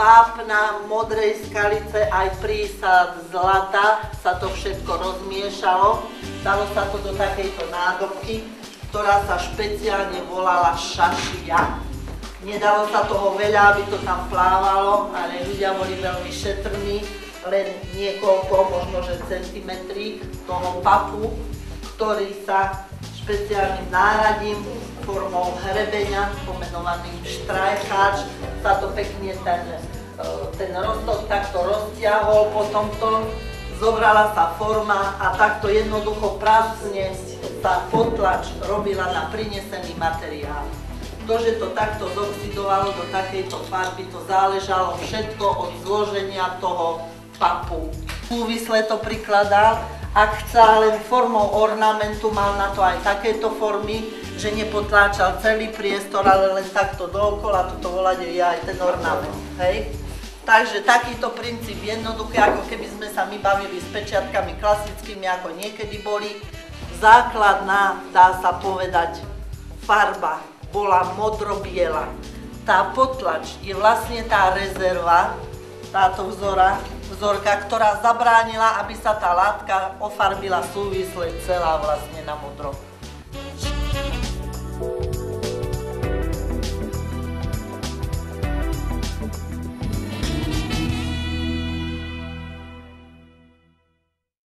vápna, modrej skalice, aj prísad zlata sa to všetko rozmiešalo. Dalo sa to do takejto nádobky, ktorá sa špeciálne volala šašia. Nedalo sa toho veľa, aby to tam plávalo, ale ľudia boli veľmi šetrní, len niekoľko, možno že centimetrí toho papu, ktorý sa špeciálnym náradím formou hrebeňa, pomenovaným štrajcháč, sa to pekne ten roztok takto roztiahol, potom to zobrala sa forma a takto jednoducho pracne sa potlač robila na prinesený materiál. To, že to takto zoxidovalo do takejto farby, to záležalo všetko od zloženia toho papu. Súvisle to prikladal, ak chcel len formou ornamentu, mal na to aj takéto formy, že nepotláčal celý priestor, ale len takto dookola, toto volade je aj ten ornament, hej? Takže takýto princíp jednoduché, ako keby sme sa my bavili s pečiatkami klasickými, ako niekedy boli. Základná, dá sa povedať, farba bola modro-biela. Tá potlač je vlastne tá rezerva, táto vzorka, ktorá zabránila, aby sa tá látka ofarbila súvisle celá vlastne na modro.